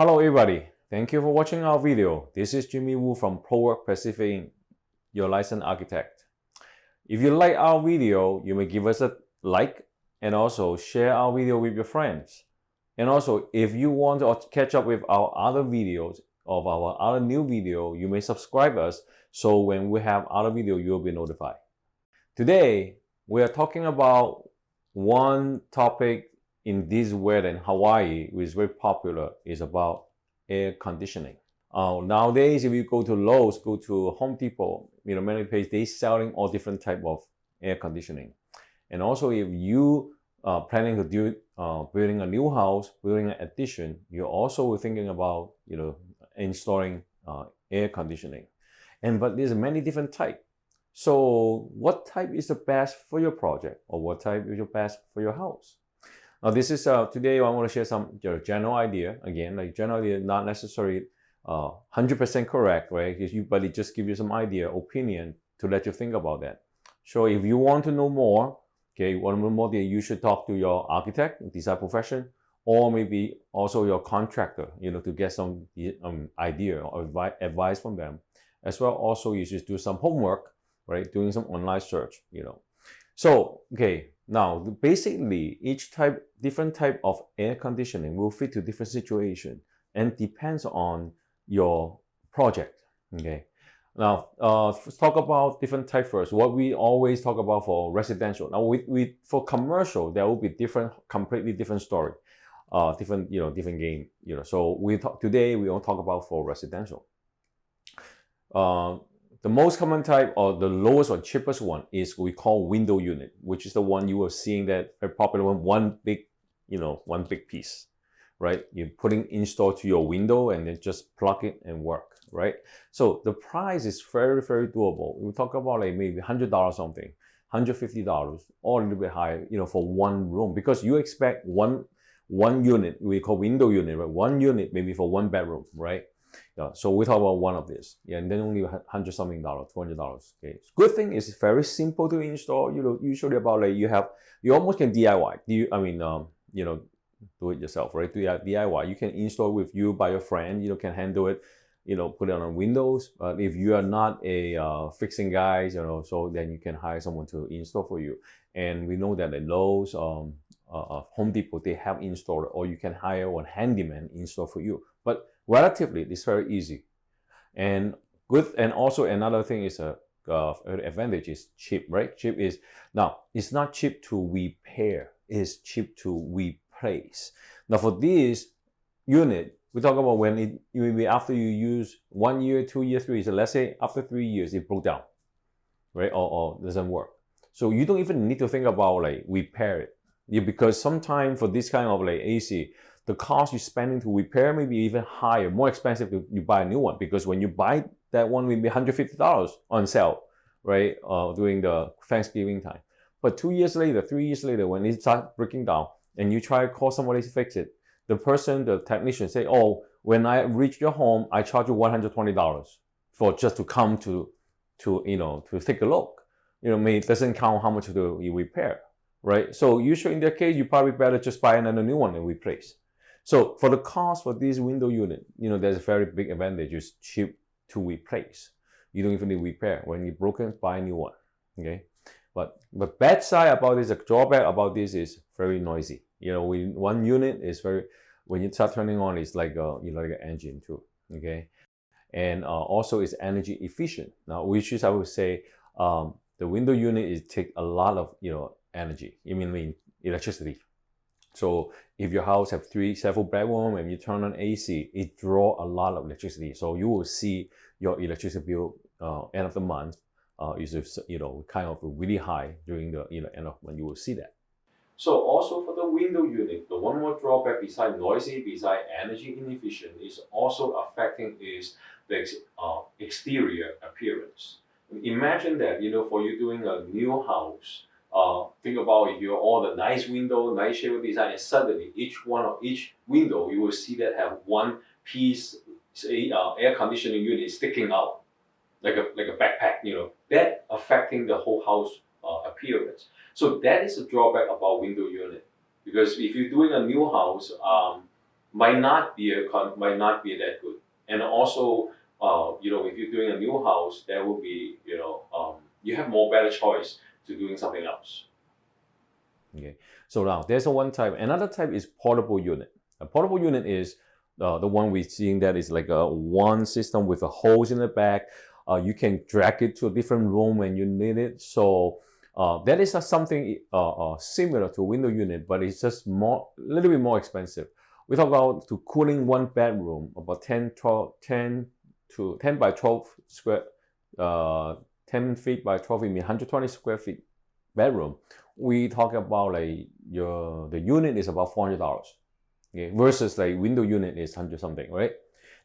Hello everybody, thank you for watching our video. This is Jimmy Wu from Prowork Pacific Inc, your licensed architect. If you like our video, you may give us a like and also share our video with your friends. And also, if you want to catch up with our other videos of our other new video, you may subscribe us so when we have other video, you'll be notified. Today, we are talking about one topic in this weather in Hawaii, which is very popular, is about air conditioning. Nowadays, if you go to Lowe's, go to Home Depot, many places, they selling all different type of air conditioning. And also, if you are planning to do building a new house, building an addition, you're also thinking about installing air conditioning. But there's many different types. So what type is the best for your project, or what type is the best for your house? Now this is today I want to share some general idea. Again, like general idea, not necessarily 100% correct, right? But it just give you some idea, opinion to let you think about that. So if you want to know more, you should talk to your architect, design profession, or maybe also your contractor, to get some idea or advice from them. As well, also you should do some homework, right? Doing some online search, So, now basically different type of air conditioning will fit to different situation and depends on your project, Now, let's talk about different type first. What we always talk about for residential. Now, for commercial, there will be completely different story, different game, So today we will talk about for residential. The most common type, or the lowest or cheapest one, is we call window unit, which is the one you were seeing that very popular one big piece, right? You're install to your window and then just plug it and work, right? So the price is very, very doable. We talk about like maybe $100 something, $150, or a little bit higher, for one room, because you expect one unit, we call window unit, right? One unit maybe for one bedroom, right? So we talk about one of this, and then only $100 something, $200. Good thing is it's very simple to install. Usually about like you almost can DIY. Do it yourself, right? DIY. You can install with you by your friend. Can handle it. Put it on Windows. But if you are not a fixing guy, so then you can hire someone to install for you. And we know that at Lowe's, Home Depot, they have installer, or you can hire one handyman install for you. But relatively, it's very easy, and good. And also another thing is advantage is cheap, right? Cheap is, now it's not cheap to repair; it's cheap to replace. Now for this unit, we talk about when it will be after you use 1 year, 2 years, 3 years. So let's say after 3 years it broke down, right, or doesn't work. So you don't even need to think about like repair it. Because sometimes for this kind of like AC, the cost you're spending to repair may be even higher, more expensive to you buy a new one, because when you buy that one, will be $150 on sale, right? During the Thanksgiving time. But 2 years later, 3 years later, when it starts breaking down and you try to call somebody to fix it, the technician say, oh, when I reach your home, I charge you $120 for just to come to take a look. It doesn't count how much you repair. Right, so usually in that case, you probably better just buy another new one and replace. So for the cost for this window unit, there's a very big advantage. It's cheap to replace. You don't even need repair. When it's broken, buy a new one. But bad side about this, a drawback about this is very noisy. One unit is when you start turning on, it's like like an engine too. And also it's energy efficient. Now, which is I would say the window unit take a lot of energy, electricity. So if your house have several bedrooms and you turn on AC, it draw a lot of electricity. So you will see your electricity bill end of the month is kind of really high during the end of month. You will see that. So also for the window unit, the one more drawback beside noisy, beside energy inefficient, is also affecting is the exterior appearance. Imagine that for you doing a new house. Think about if you're all the nice window, nice shape design, and suddenly each window you will see that have one piece, say air conditioning unit sticking out like a backpack. That affecting the whole house appearance. So that is a drawback about window unit, because if you're doing a new house, might not be that good. And also, if you're doing a new house, that will be, you have more better choice to doing something else. Okay, so now there's one type. Another type is portable unit. A portable unit is the one we're seeing that is like a one system with a hose in the back. You can drag it to a different room when you need it. So that is something similar to window unit, but it's just a little bit more expensive. We talk about to cooling one bedroom, about 10 by 12 square, 10 feet by 12 feet, 120 square feet bedroom. We talk about like the unit is about $400, okay, versus like window unit is 100 something, right?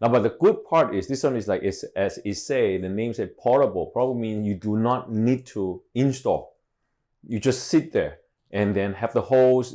Now, but the good part is this one is like, as it say, the name said portable. Portable means you do not need to install. You just sit there and then have the hose,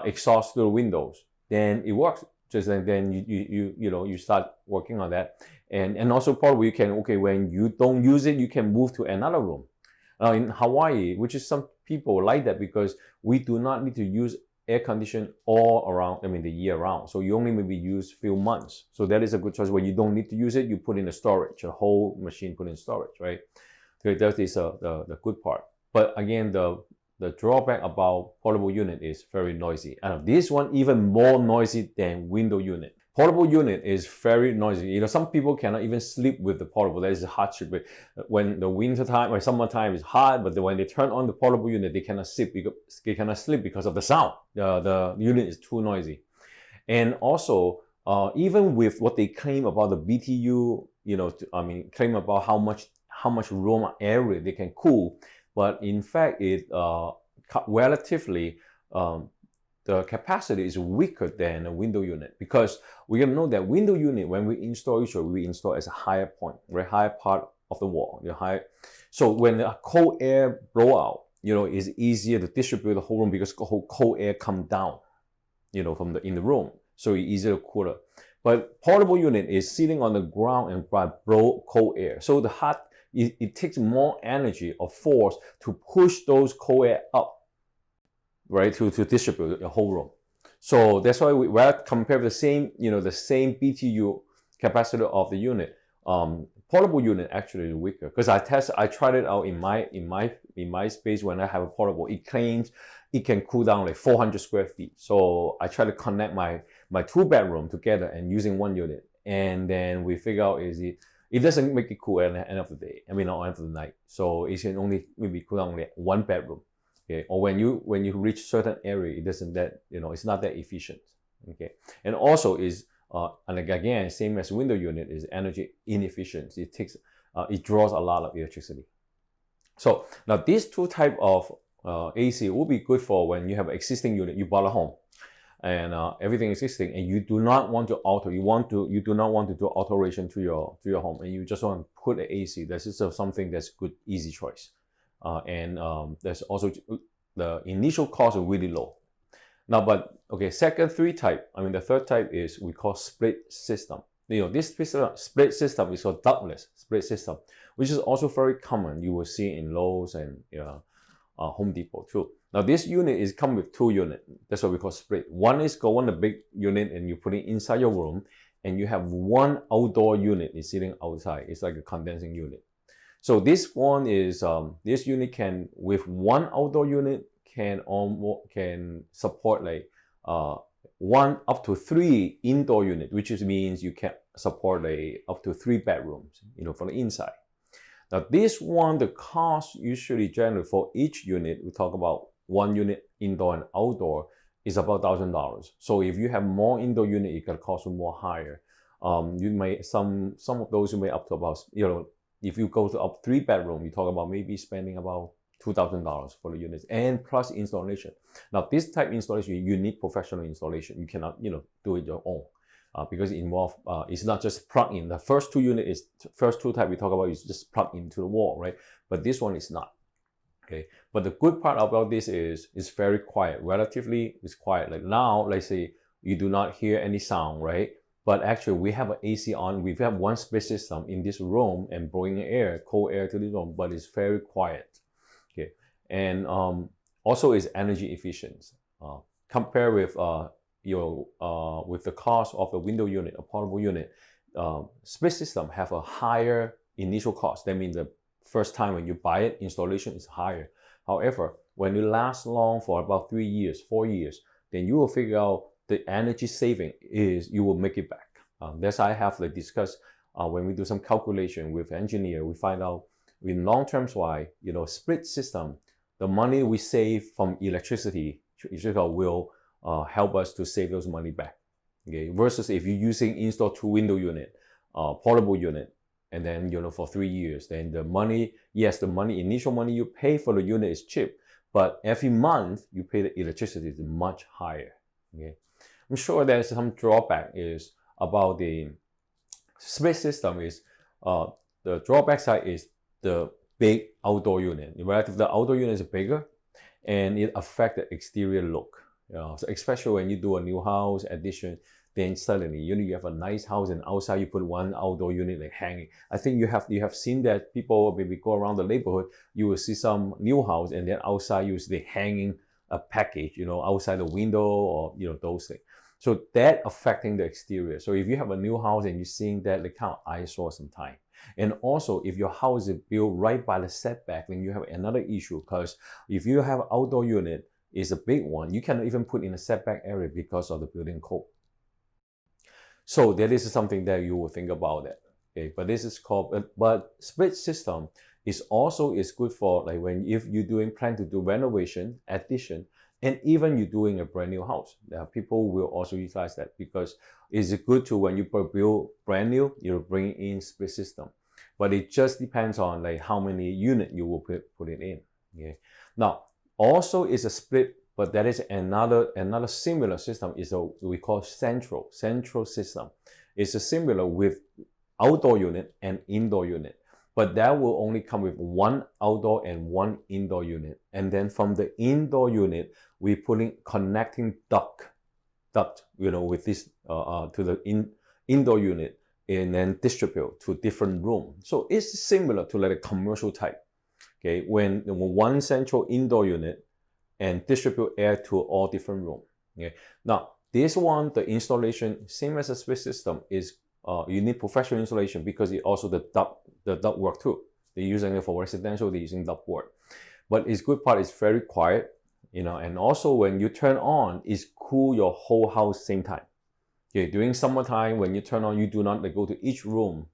exhaust through the windows. Then it works. Just and then you start working on that. And also portable, you can, okay, when you don't use it, you can move to another room. In Hawaii, which is some people like that because we do not need to use air condition all around, the year round. So you only maybe use few months. So that is a good choice. When you don't need to use it, you put in the storage, a whole machine put in storage, right? So that is the good part. But again, the drawback about portable unit is very noisy. And this one even more noisy than window unit. Portable unit is very noisy. Some people cannot even sleep with the portable. That is a hardship. When the winter time or summertime is hot, but when they turn on the portable unit, they cannot sleep because of the sound. The unit is too noisy. And also, even with what they claim about the BTU, claim about how much room area they can cool, but in fact, it relatively the capacity is weaker than a window unit because we can know that window unit, when we install, usually we install as a higher point, very high part of the wall. So when the cold air blow out, it's easier to distribute the whole room because cold air come down, from in the room. So it's easier to cooler. But portable unit is sitting on the ground and blow cold air. So it takes more energy or force to push those cold air up, right, to distribute the whole room. So that's why we compare the same, the same BTU capacity of the unit. Portable unit actually is weaker because I tried it out in my space when I have a portable. It claims it can cool down like 400 square feet. So I try to connect my 2-bedroom together and using one unit, and then we figure out it doesn't make it cool at the end of the day. Or end of the night. So it can only maybe cool down like 1 bedroom. Okay, or when you reach certain area, it doesn't it's not that efficient. Okay, and also is and again, same as window unit, is energy inefficient. It draws a lot of electricity. So now these two type of AC will be good for when you have an existing unit, you bought a home, and everything existing, and you do not want to alter. You do not want to do alteration to your home, and you just want to put an AC. This is something that's good, easy choice. And there's also the initial cost is really low. Now, but okay, the third type is we call split system. This split system is called ductless split system, which is also very common. You will see in Lowe's and Home Depot too. Now, this unit come with 2 units. That's what we call split. One is the big unit, and you put it inside your room, and you have one outdoor unit is sitting outside. It's like a condensing unit. So this one is this unit can, with one outdoor unit, can support like 1 up to 3 indoor unit, which means you can support up to 3 bedrooms, for the inside. Now this one, the cost usually generally for each unit, we talk about 1 unit indoor and outdoor, is about $1,000. So if you have more indoor unit, it can cost you more higher. You may some of those you may up to about if you go to up 3 bedroom, you talk about maybe spending about $2,000 for the units and plus installation. Now, this type of installation, you need professional installation. You cannot, do it your own because it involves, it's not just plug in. The first 2 units first 2 type we talk about is just plug into the wall, right? But this one is not. Okay. But the good part about this is it's very quiet. Relatively, it's quiet. Like now, let's say you do not hear any sound, right? But actually, we have an AC on. We have one split system in this room and blowing cold air to this room, but it's very quiet. Okay, and also is energy efficient. Compare with with the cost of a window unit, a portable unit, split system have a higher initial cost. That means the first time when you buy it, installation is higher. However, when it lasts long for about 3 years, 4 years, then you will figure out the energy saving is you will make it back. That's how I have to discuss when we do some calculation with engineer. We find out in long terms why split system, the money we save from electricity will help us to save those money back. Okay, versus if you're using install 2 window unit, portable unit, and then for 3 years, then the money, yes, the initial money you pay for the unit is cheap, but every month you pay the electricity is much higher. Okay, I'm sure there's some drawback is about the split system is the drawback side is the big outdoor unit. Relative, the outdoor unit is bigger, and it affects the exterior look. So especially when you do a new house addition, then suddenly you have a nice house and outside you put one outdoor unit like hanging. I think you have seen that people maybe go around the neighborhood, you will see some new house and then outside you see hanging a package, outside the window or those things. So that affecting the exterior. So if you have a new house and you're seeing that, like kind of eyesore sometimes. And also, if your house is built right by the setback, then you have another issue, because if you have outdoor unit is a big one, you cannot even put in a setback area because of the building code. So that is something that you will think about that. Okay, but this is called, but split system is good for like if you're plan to do renovation, addition, and even you're doing a brand new house. People will also utilize that because it's good to when you build brand new, you bring in split system. But it just depends on like how many unit you will put it in. Okay. Now, also is a split, but that is another similar system is we call central system. It's a similar with outdoor unit and indoor unit. But that will only come with one outdoor and one indoor unit. And then from the indoor unit, we putting connecting duct, with this to the indoor unit, and then distribute to different room. So it's similar to like a commercial type. Okay, when one central indoor unit and distribute air to all different room. Okay, now this one, the installation, same as a split system, is you need professional installation because it also the duct work too. They're using it for residential, they're using duct work. But its good part is very quiet, and also when you turn on, it's cool your whole house same time. Okay, during summertime, when you turn on, you do not go to each room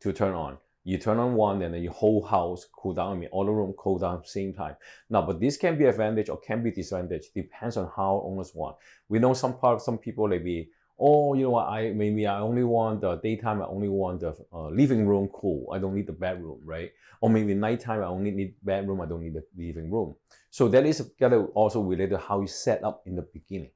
to turn on. You turn on one and then your whole house cool down, all the room cool down at the same time. Now, but this can be advantage or can be disadvantage, depends on how owners want. We know some people may be, oh, you know what, I only want the daytime, I only want the living room cool, I don't need the bedroom, right? Or maybe nighttime, I only need bedroom, I don't need the living room. So that is also related to how you set up in the beginning.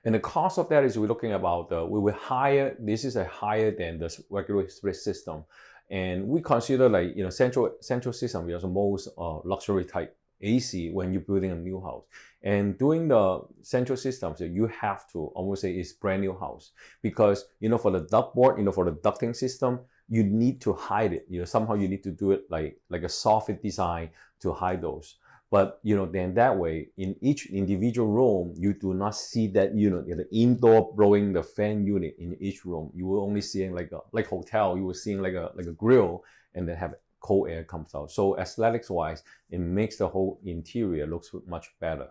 And the cost of that is we're looking about, this is a higher than the regular split system. And we consider like, central system is the most luxury type AC when you're building a new house. And doing the central systems, you have to almost say it's brand new house because, for the ductboard, for the ducting system, you need to hide it. Somehow you need to do it like a soffit design to hide those. But, then that way, in each individual room, you do not see that unit, the indoor blowing the fan unit in each room. You will only see like hotel, you will see like a grill, and then have cold air comes out. So aesthetics wise, it makes the whole interior looks much better.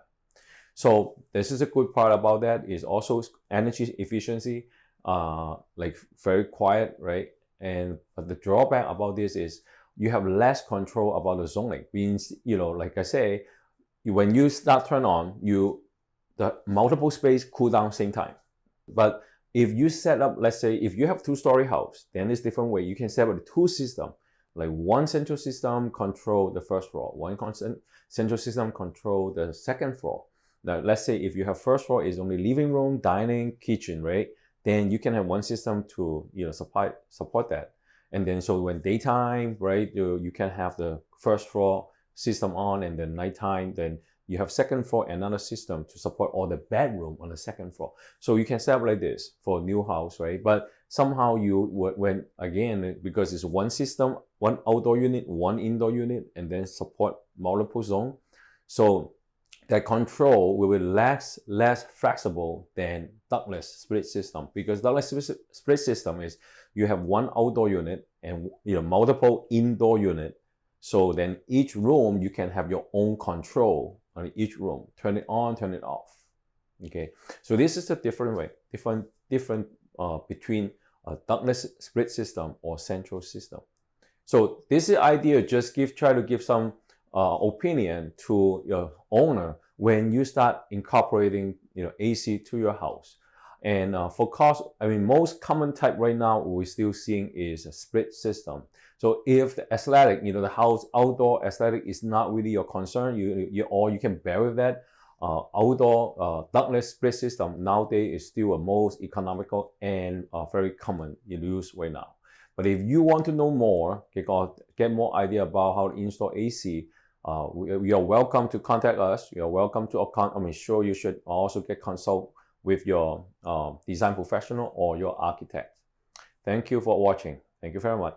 So this is a good part about that is also energy efficiency, like very quiet, right? But the drawback about this is you have less control about the zoning. Means, like I say, when you start turn on, the multiple space cool down same time. But if you set up, let's say, if you have 2-story house, then it's different way. You can set up 2 systems, like one central system control the first floor, one central system control the second floor. Now, let's say if you have first floor is only living room, dining, kitchen, right? Then you can have one system to support that. And then so when daytime, right, you can have the first floor system on, and then nighttime, then you have second floor another system to support all the bedroom on the second floor. So you can set up like this for a new house, right? But somehow when again, because it's one system, one outdoor unit, one indoor unit, and then support multiple zone. So that control will be less flexible than ductless split system, because ductless split system is you have one outdoor unit and multiple indoor unit. So then each room you can have your own control on each room, turn it on, turn it off. Okay, so this is a different way, different between a ductless split system or central system. So this is idea, just try to give some opinion to your owner when you start incorporating AC to your house. And for cost, I mean, most common type right now we're still seeing is a split system. So if the aesthetic, the house outdoor aesthetic is not really your concern, or you can bear with that, outdoor ductless split system nowadays is still a most economical and very common in use right now. But if you want to know more, get more idea about how to install AC, you are welcome to contact us. You are welcome to sure you should also get consult with your design professional or your architect. Thank you for watching. Thank you very much.